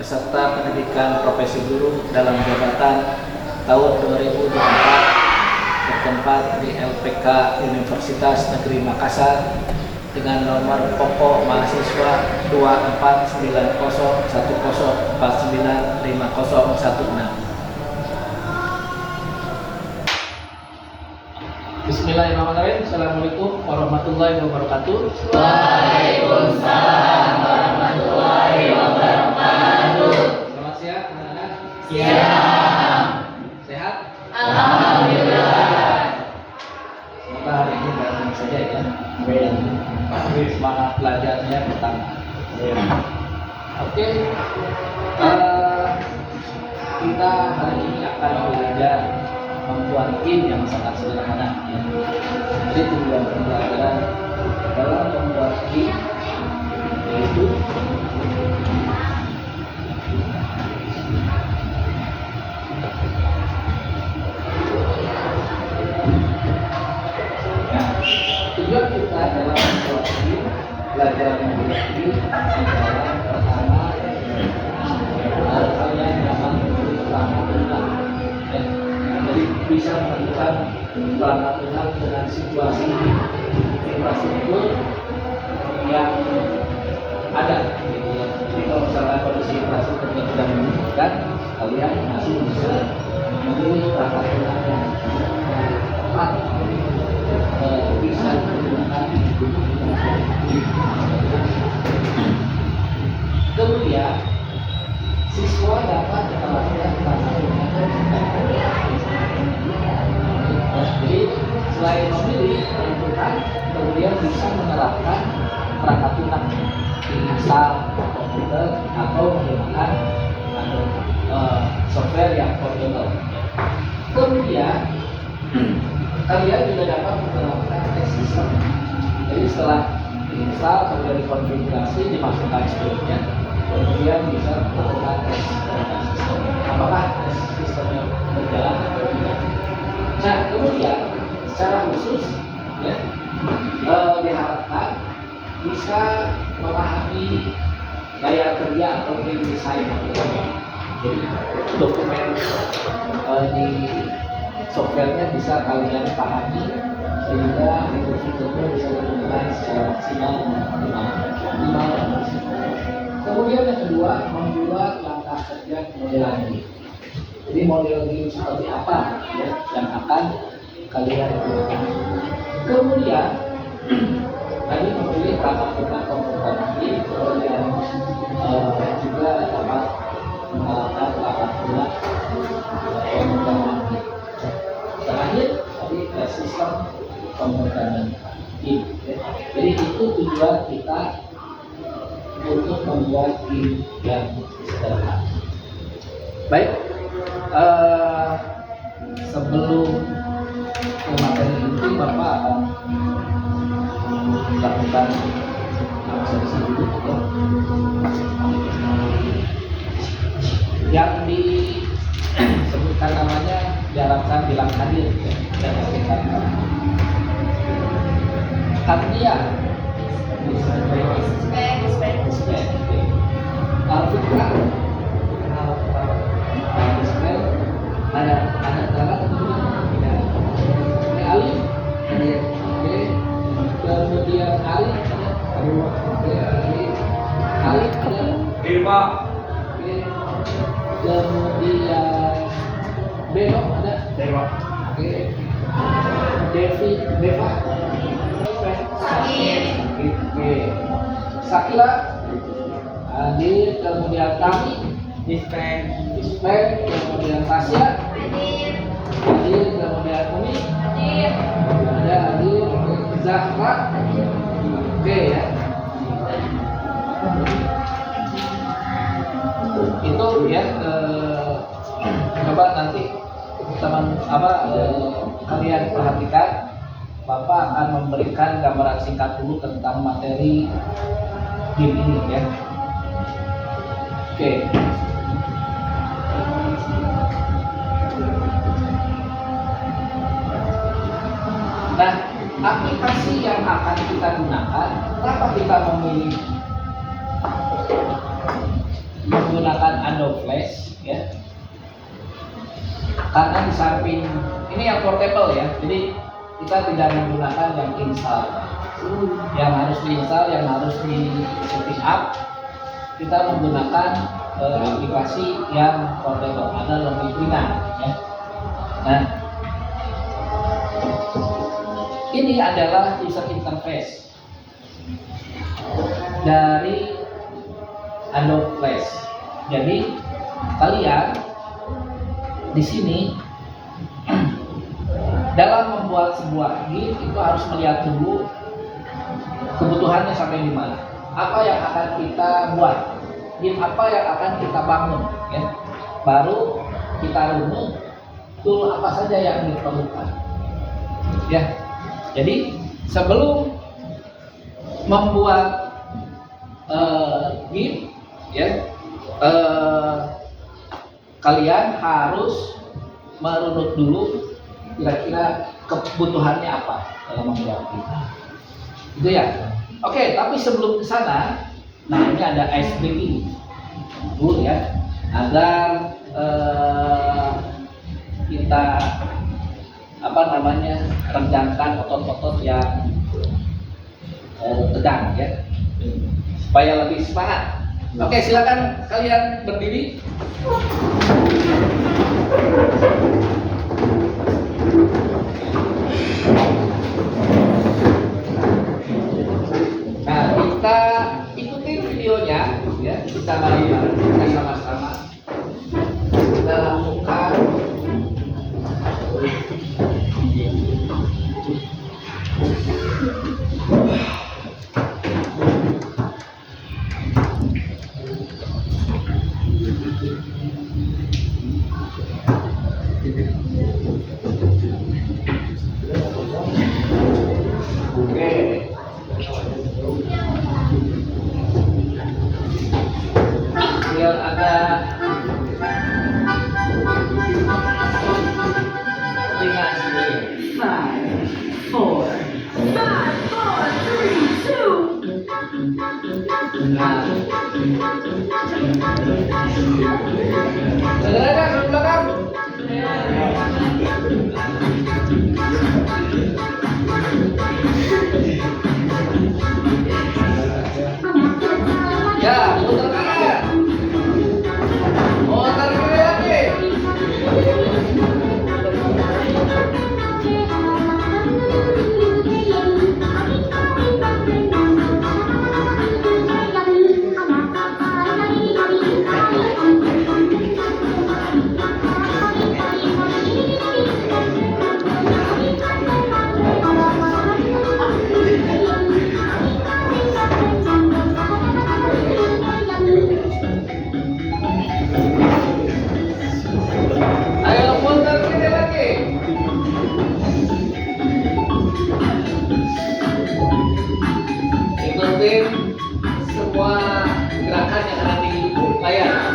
peserta pendidikan profesi guru dalam jabatan tahun 2024 bertempat di LPK Universitas Negeri Makassar dengan nomor pokok mahasiswa 249010495016. Bismillahirrahmanirrahim. Assalamualaikum warahmatullahi wabarakatuh. Waalaikumsalam warahmatullahi wabarakatuh. Selamat siang anak-anak. Siang. Sehat? Alhamdulillah. Semoga hari ini baik saja ya. Semangat belajarnya pertama. Oke. Kita hari ini akan belajar membuat game yang sangat sederhana ya. Jadi tujuan pembelajaran dalam membuat game yaitu tujuan kita dalam membuat game, belajar membuat game adalah pertama kalian dapat pelanggan jadi bisa melakukan pelanggan dengan situasi infrastruktur yang ada gitu ya. Jadi kalau misalnya kondisi infrastruktur yang tidak memungkinkan, kalian masih bisa memilih pelanggan yang tepat bisa digunakan. Kemudian siswa dapat menerapkan jadi selain memilih menentukan, kemudian bisa menerapkan perangkat lunak install komputer atau menggunakan software yang portable. Kemudian kalian juga dapat menerapkan test system. Jadi setelah diinstal kemudian dikonfigurasi, dimasukkan scriptnya, kemudian bisa melakukan tes sistem. Apakah tes sistemnya berjalan atau tidak? Nah, kemudian secara khusus ya, diharapkan bisa memahami gaya kerja atau game design. Jadi dokumen di softwarenya bisa kalian pahami sehingga fitur-fiturnya bisa digunakan secara maksimal dan optimal. Kemudian yang kedua, membuat langkah kerja modelan game. Jadi model game seperti apa ya yang akan kalian gunakan. Kemudian tadi memilih perangkat lunak komputer nanti, kemudian juga dapat menggunakan perangkat lunak komputer nanti. Terakhir tadi sistem pemrograman game. Jadi itu tujuan kita untuk membuat game yang sederhana. Baik. Sebelum ke materi inti, Bapak akan lakukan sesi dulu ya. Yang disebutkan namanya diharapkan bilang hadir ya, dan hadirkan. Artinya Alfitra ada terangkat atau tidak? Alif, kemudian alif, alif, Irma. kemudian belok ada, Devi, Deva, Sakila, Hadir, kemudian kami, Dispen, kemudian Tasya, Hadir, kemudian Umi, ada Hadir, Zahra, oke ya. Itu ya, coba nanti kalian perhatikan. Bapak akan memberikan gambaran singkat dulu tentang materi game ini ya. Oke. Nah, aplikasi yang akan kita gunakan, kenapa kita memilih menggunakan Adobe Flash ya. Karena di samping ini yang portable ya, jadi kita tidak menggunakan yang install, yang harus diinstal, yang harus di setting up. Kita menggunakan aplikasi yang portable, ada lebih ringan ya. Nah, ini adalah user interface dari Adobe Flash. Jadi kalian di sini dalam membuat sebuah GIF itu harus melihat dulu kebutuhannya sampai di mana. Apa yang akan kita buat, GIF apa yang akan kita bangun ya. Baru kita runut tool apa saja yang diperlukan. Ya. Jadi sebelum membuat GIF ya, kalian harus merunut dulu kira-kira kebutuhannya apa dalam membuat GIF. Itu ya. Oke, tapi sebelum ke sana, nah ini ada ice breaking dulu ya, agar kita rencangkan otot-otot yang tegang ya, supaya lebih semangat. Oke, silakan kalian berdiri. Nah, kita ikuti videonya ya, kita bareng-bareng, kita sama-sama kita lakukan. Biar ada ringan sedikit. 5, 4, 3, 2. Nah, sederhana ke belakang. Ya, putar kanan. Putar kiri lagi. Ayo putar kiri lagi. Ikutin semua gerakan yang ada di layar.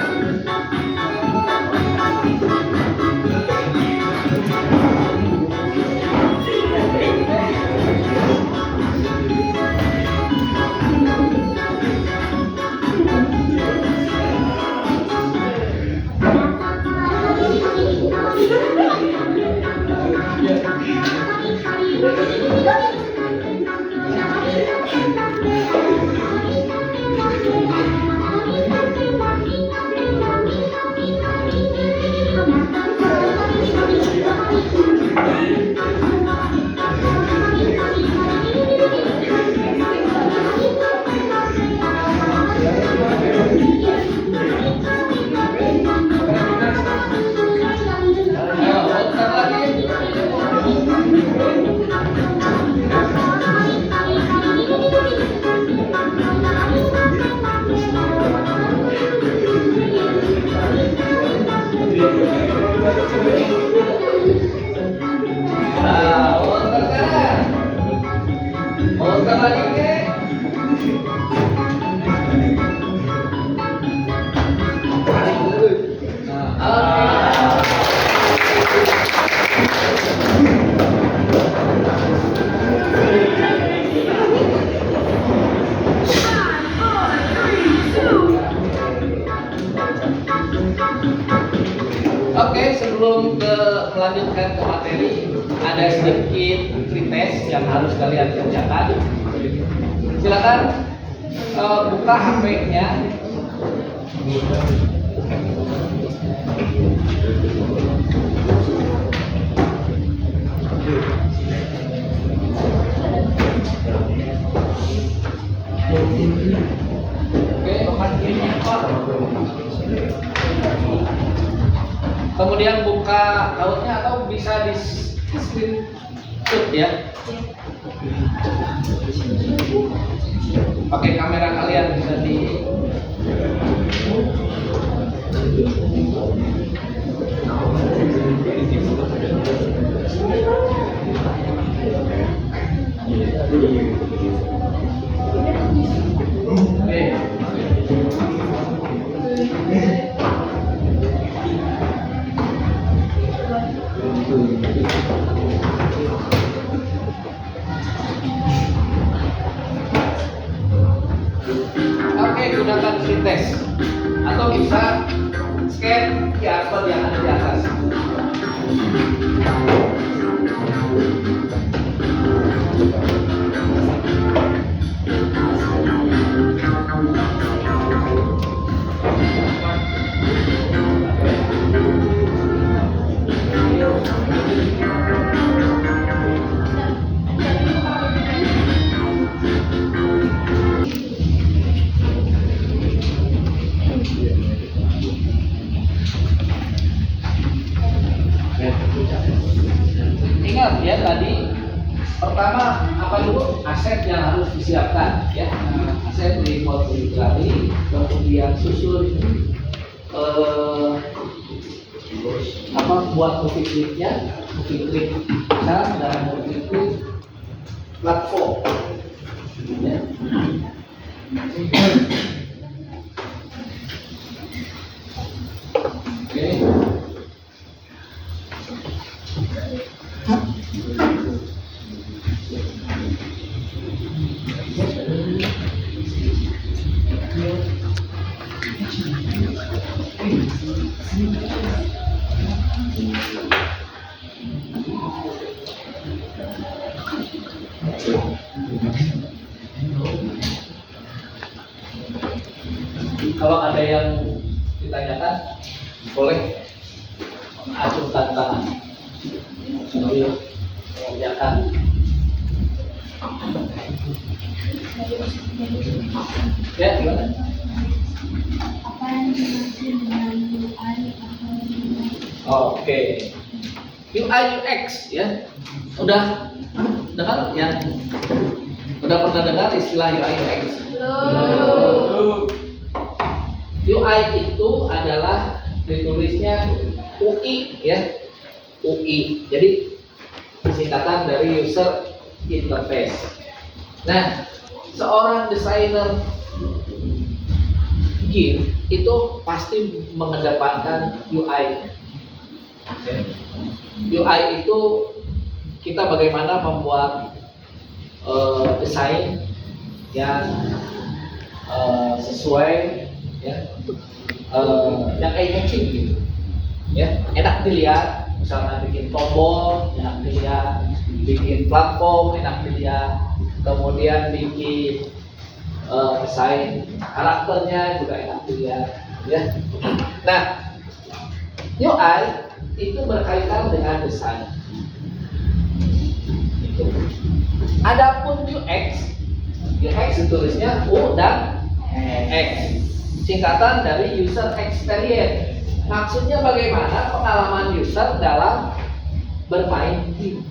Ayo putar lagi. Nah, putar kanan. Putar lagi ke. Nah, oke. Oke, sebelum melanjutkan ke materi, ada sedikit pretest yang harus kalian kerjakan. Silakan buka HP-nya. Kemudian buka outnya atau bisa di screenshot ya. Pakai kamera kalian bisa di Oke, gunakan pretest atau bisa scan QR code yang ada di atas. Ingat ya tadi pertama apa dulu aset yang harus disiapkan ya, aset remote library, kemudian susun buat movie clipnya, movie clip besar dan movie clip platform ya. Oke. Kalau ada yang ditanyakan, boleh acungkan tangan. Sambil mengerjakan. Ya, gimana? Apa yang dimaksud dengan UI atau Oke. UI UX ya. Udah dengar ya? Udah pernah dengar istilah UI UX? UI itu adalah ditulisnya UI ya. UI. Jadi singkatan dari user interface. Nah, seorang desainer game itu pasti mengedepankan UI. UI itu kita bagaimana membuat desain yang sesuai ya, yang eye-catching gitu ya, enak dilihat, misalnya bikin tombol enak dilihat, bikin platform enak dilihat, kemudian bikin desain karakternya juga enak dilihat ya. Nah, UI itu berkaitan dengan desain. Itu. Adapun UX ditulisnya U dan X, singkatan dari user experience. Maksudnya bagaimana pengalaman user dalam bermain game,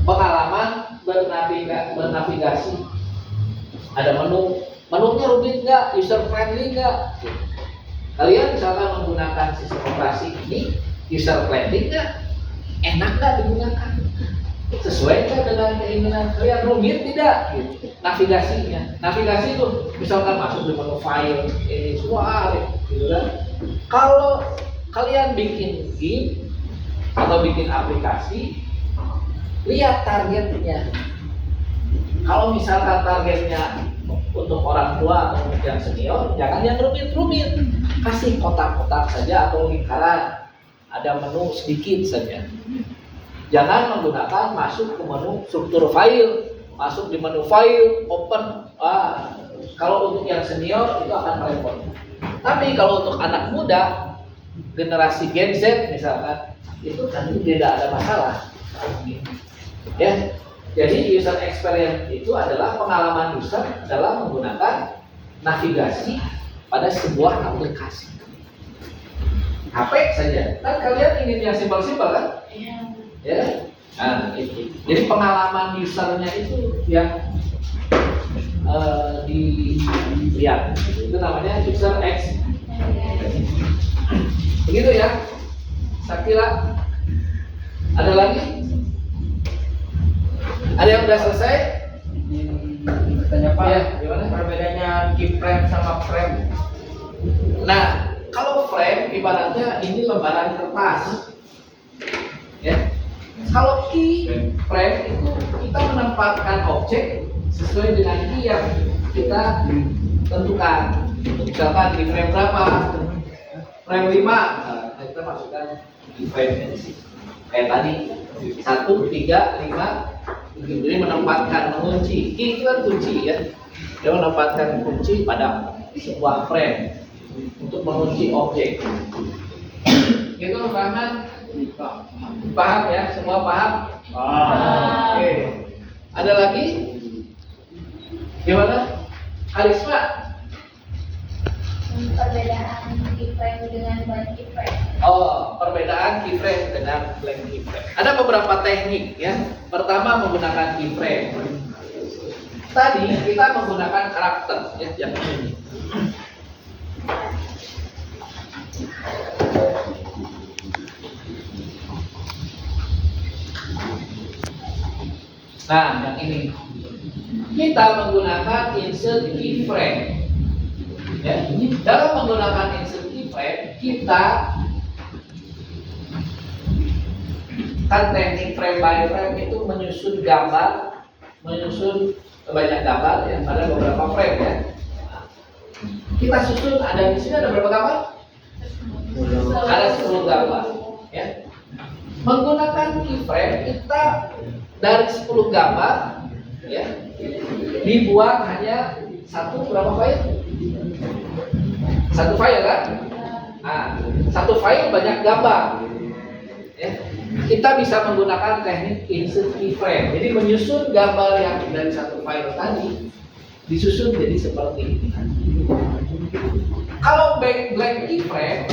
pengalaman bernavigasi. Ada menunya rumit nggak, user friendly nggak? Kalian misalkan menggunakan sistem operasi ini, user friendly nggak, enak nggak digunakan, sesuai nggak dengan keinginan kalian, rumit tidak? Navigasi itu misalkan masuk di menu file, semua gitu kan. Kalau kalian bikin game atau bikin aplikasi, lihat targetnya. Kalau misalkan targetnya untuk orang tua atau yang senior, jangan yang rumit-rumit. kasih kotak-kotak saja atau lingkaran, ada menu sedikit saja. Jangan menggunakan masuk ke menu struktur file, masuk di menu file, open. Kalau untuk yang senior itu akan repot. Tapi kalau untuk anak muda, generasi Gen Z misalkan, itu kan tidak ada masalah. Ya, jadi user experience itu adalah pengalaman user dalam menggunakan navigasi pada sebuah aplikasi. HP saja. Kan kalian ingin yang simpel-simpel kan? Iya. Ya. Nah, itu. Jadi pengalaman usernya itu yang dilihat. Itu namanya user experience. Begitu ya. Sakila. Ada lagi? Ada yang udah selesai? Tanya Pak, Ya, gimana? perbedaannya keyframe sama frame? Nah, kalau frame ibaratnya ini lembaran kertas. Ya. Kalau key frame itu kita menempatkan objek sesuai dengan key yang kita tentukan. Misalkan di frame berapa? Frame 5. Nah, kita masukkan di frame ini. Kayak tadi 1, 3, 5. Jadi menempatkan, mengunci. Key itu kan kunci ya. Dia menempatkan kunci pada sebuah frame untuk mengunci objek. Itu Rahman paham ya? Semua paham? Oke. Ada lagi? Gimana? Karisma? Perbedaan keyframe dengan blank keyframe. Oh, perbedaan keyframe dengan blank keyframe. Ada beberapa teknik ya. Pertama menggunakan keyframe. Tadi kita menggunakan karakter ya, yang ini. Nah, yang ini kita menggunakan insert keyframe. Ya, dalam menggunakan insert keyframe kita kan teknik frame by frame itu menyusun gambar, menyusun banyak gambar ya, ada beberapa frame ya. Kita susun ada di sini ada berapa gambar? Ada 10 gambar ya. Menggunakan keyframe kita dari 10 gambar ya dibuat hanya berapa file? Satu file kan? Nah, satu file banyak gambar ya. Kita bisa menggunakan teknik insert keyframe. Jadi menyusun gambar yang dari satu file tadi disusun jadi seperti ini. Kalau blank keyframe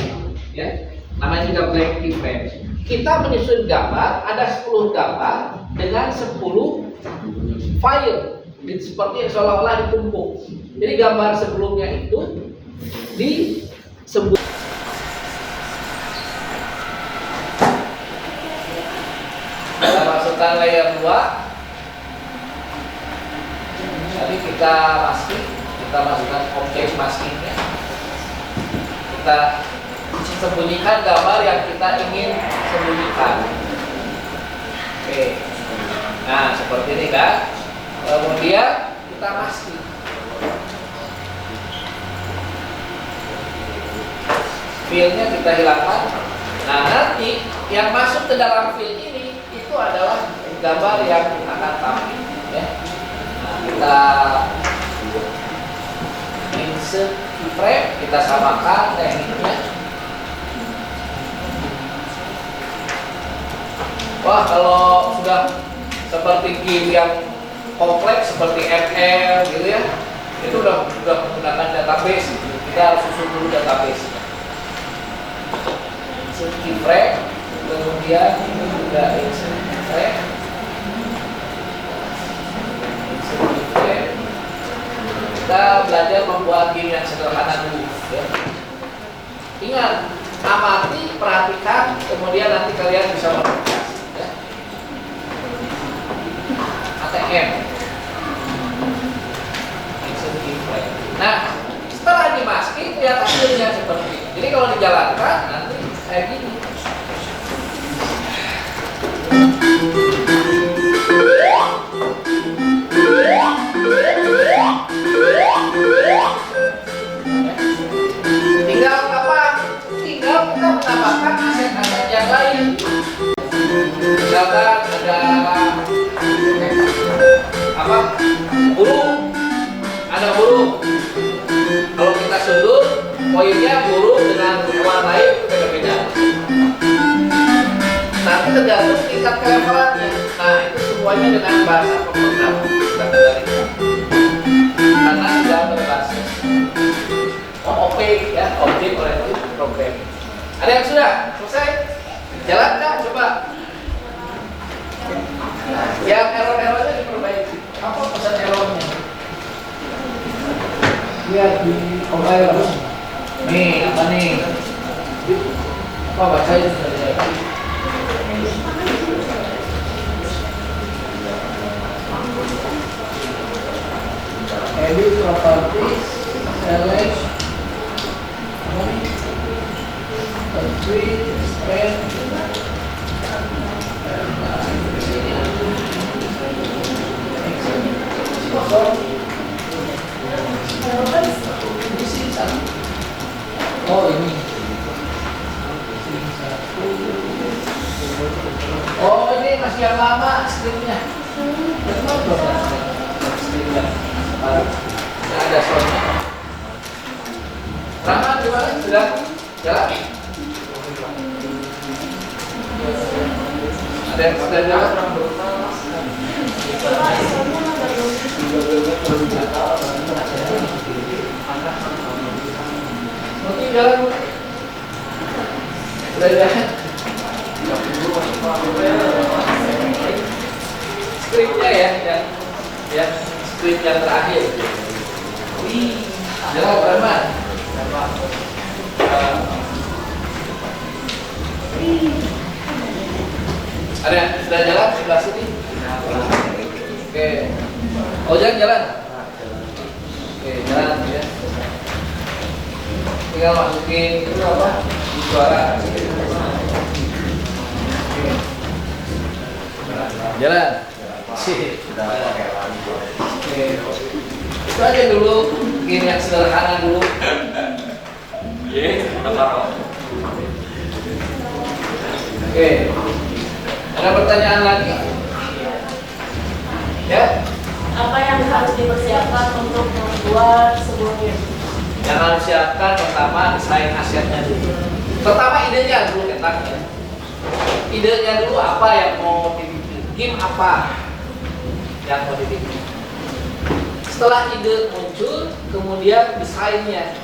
ya, namanya juga blank keyframe. Kita menyusun gambar, ada 10 gambar dengan 10 file. Jadi seperti seolah-olah ditumpuk. Jadi gambar sebelumnya itu disebut kita masukkan layer 2. Jadi kita masukkan objek maskingnya. Kita sembunyikan gambar yang kita ingin sembunyikan. Oke. Nah, seperti ini kan. Kemudian kita masking. Filenya kita hilangkan. Nah, nanti yang masuk ke dalam file ini itu adalah gambar yang akan tampil ya. Nah, kita insert keyframe, kita samakan tekniknya. Wah, kalau sudah seperti game yang kompleks seperti ML gitu ya, itu udah menggunakan database. Kita harus susun dulu database. Insert keyframe, kemudian juga insert keyframe. Kita belajar membuat game yang sederhana dulu ya. Ingat, amati, perhatikan, kemudian nanti kalian bisa mengaplikasi ya. ATM insert keyframe. Nah, setelah dimasking lihat hasilnya seperti ini. Jadi kalau dijalankan nanti kayak gini. Tinggal tergantung tingkat kelevelannya. Nah, itu semuanya dengan bahasa pemrogram kita kendalikan. Karena sudah berbasis OOP ya, Object Oriented Programming. Ada yang sudah selesai? Jalankan coba. Yang error-errornya diperbaiki. Apa pesan errornya? Lihat di compiler. Nih, apa nih? Apa bacain sudah. Edit properties, select, complete, spend. Oh ini. Oh ini masih yang lama skripnya. Betul belum skripnya? Nah, ada soalnya. Rama gimana? Sudah jalan? Ada yang sudah jalan? Mungkin jalan. Sudah jalan. Skripnya ya, yang skrip yang terakhir. Wih, jalan Rahman. Ada yang sudah jalan sebelah sini? Oke. Oh jangan jalan. Oke, jalan ya. Tinggal masukin itu apa? Suara. Jalan. Oke. Itu aja dulu. Mungkin yang sederhana dulu. Oke. Ada pertanyaan lagi? Ya? Apa yang harus dipersiapkan untuk membuat sebuah game? Yang harus siapkan pertama desain asetnya dulu. Pertama idenya dulu ketaknya. Idenya dulu apa yang mau dibikin? Game apa yang mau dibikin? Setelah ide muncul, kemudian desainnya.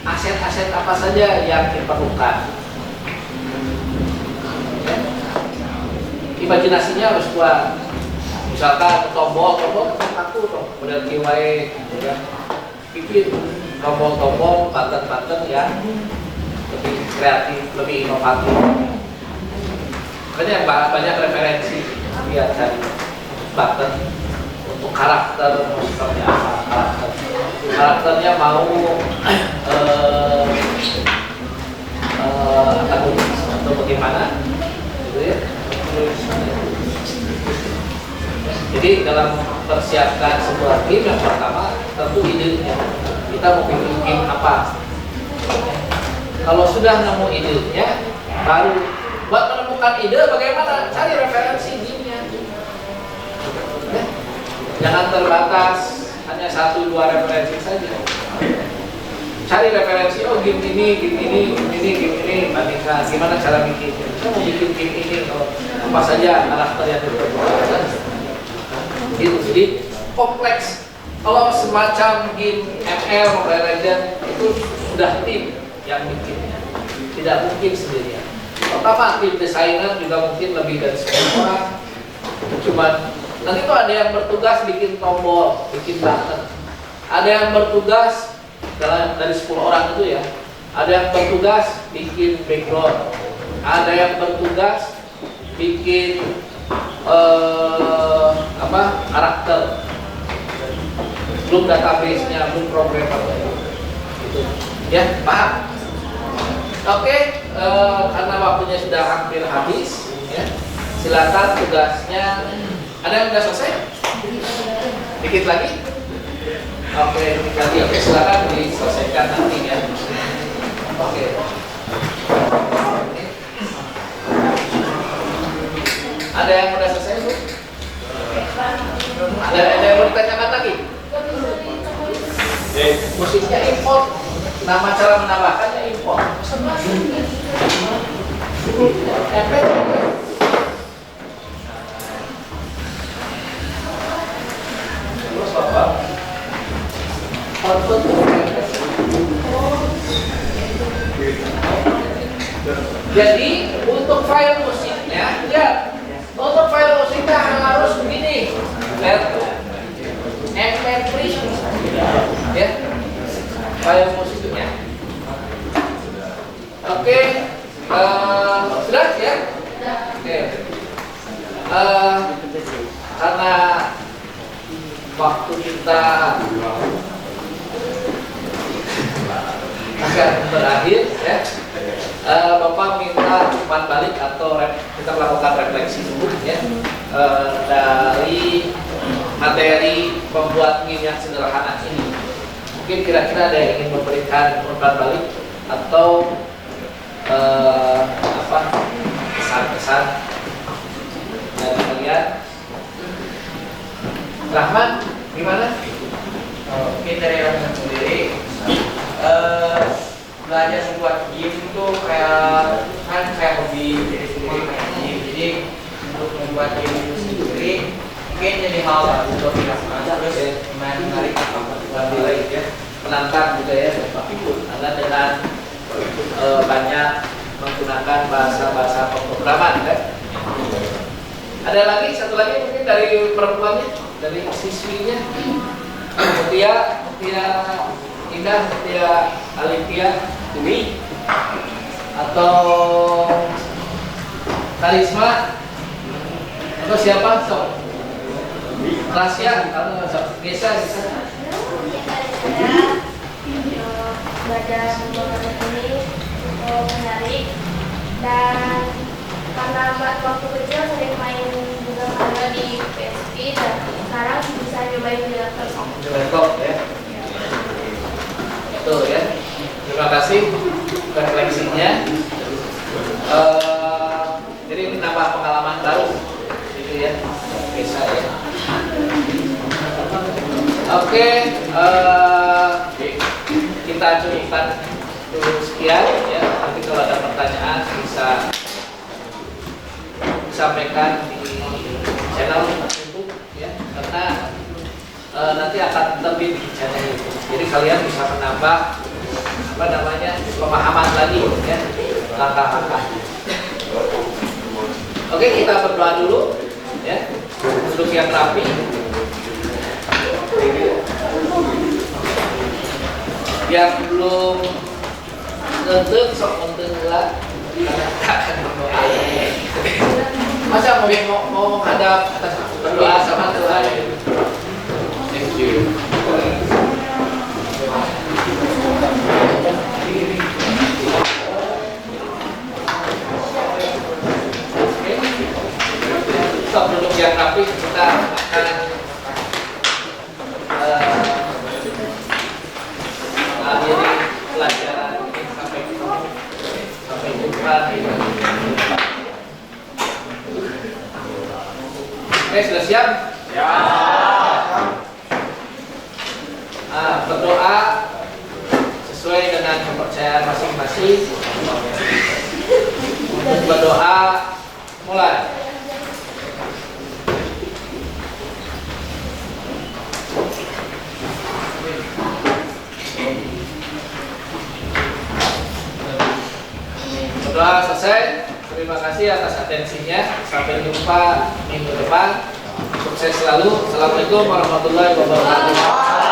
Aset-aset apa saja yang diperlukan? Ya. Imajinasinya harus kuat. Misalkan tombol aku model kiwai, ya. Bikin tombol button yang lebih kreatif, lebih inovatif. Makanya banyak referensi lihat dari button untuk karakter seperti apa karakternya mau atau bagaimana, gitu ya. Jadi dalam persiapkan sebuah game yang pertama tentu idenya. Kita mau bikin game apa? Kalau sudah nemu idenya, baru buat menemukan ide bagaimana cari referensi gamenya. Ya. Jangan terbatas hanya 1-2 referensi saja. Cari referensi, oh game ini, bandingkan gimana cara bikin. Kita mau bikin game ini, apa saja karakter yang diperlukan. Gitu, jadi kompleks. Kalau semacam game ML, Mobile Legends itu sudah tim yang bikinnya, tidak mungkin sendirian. Pertama tim desainer juga mungkin lebih dari 10 orang. Cuman nanti tuh ada yang bertugas bikin tombol, bikin button. Ada yang bertugas dari 10 orang itu ya. Ada yang bertugas bikin background. Ada yang bertugas bikin karakter. Belum database-nya, belum programmer gitu. Ya, paham? Oke, karena waktunya sudah hampir habis, ya. Silakan tugasnya. Ada yang sudah selesai? Dikit lagi? Oke, dikit lagi. Oke, silakan diselesaikan nanti ya. Oke. Ada yang sudah selesai, Bu? Ada yang mau ditanyakan lagi? Musiknya import. Nama cara menambahkannya import. Efek Jadi untuk file musiknya, ya, untuk file musiknya harus begini, MP3, ya, file musiknya. Oke, sudah ya. Oke, karena waktu kita akan berakhir, ya. Bapak minta umpan balik atau kita melakukan refleksi dulu, ya, dari materi pembuat game yang sederhana ini. Mungkin kira-kira ada yang ingin memberikan umpan balik atau pesan-pesan dari kalian. Rahman, gimana? Mungkin dari Rahman sendiri, belajar membuat game itu kayak hobi diri sendiri kayak game. Jadi untuk membuat game itu sendiri mungkin jadi hal baru untuk dilakukan, terus menarik Lebih ya, menantang juga ya, karena dengan banyak menggunakan bahasa-bahasa pemrograman, kan? Ada lagi, satu lagi mungkin dari perempuannya, dari siswinya, Mutia Indah, Mutia Alifia, Dwi, atau Karisma, atau siapa? Sok Rasya, kamu sok Gesa. Belajar membangun ini menarik, dan karena waktu kecil sering main juga karena di PSP, dan sekarang bisa nyobain di laptop. Laptop ya. Betul ya. Terima kasih refleksinya. Jadi menambah pengalaman baru, gitu ya. Bisa ya. Oke, kita cukupkan dulu sekian ya. Nanti kalau ada pertanyaan bisa disampaikan di channel YouTube ya, karena nanti akan terbit di channel YouTube. Jadi kalian bisa menambah pemahaman lagi ya, langkah-langkah. Oke, kita berdoa dulu ya. Duduk yang rapi. Yang belum ngentuk sok ngentuk lah. Masa mau hadap berdoa sama Tuhan. Thank you. Stop duduk yang rapi, kita akan mengakhiri pelajaran ini. Sampai jumpa di Oke, sudah siap? Ya. Berdoa sesuai dengan kepercayaan masing-masing. Untuk berdoa, mulai. Doa selesai. Terima kasih atas atensinya. Sampai jumpa minggu depan. Sukses selalu. Assalamualaikum warahmatullahi wabarakatuh.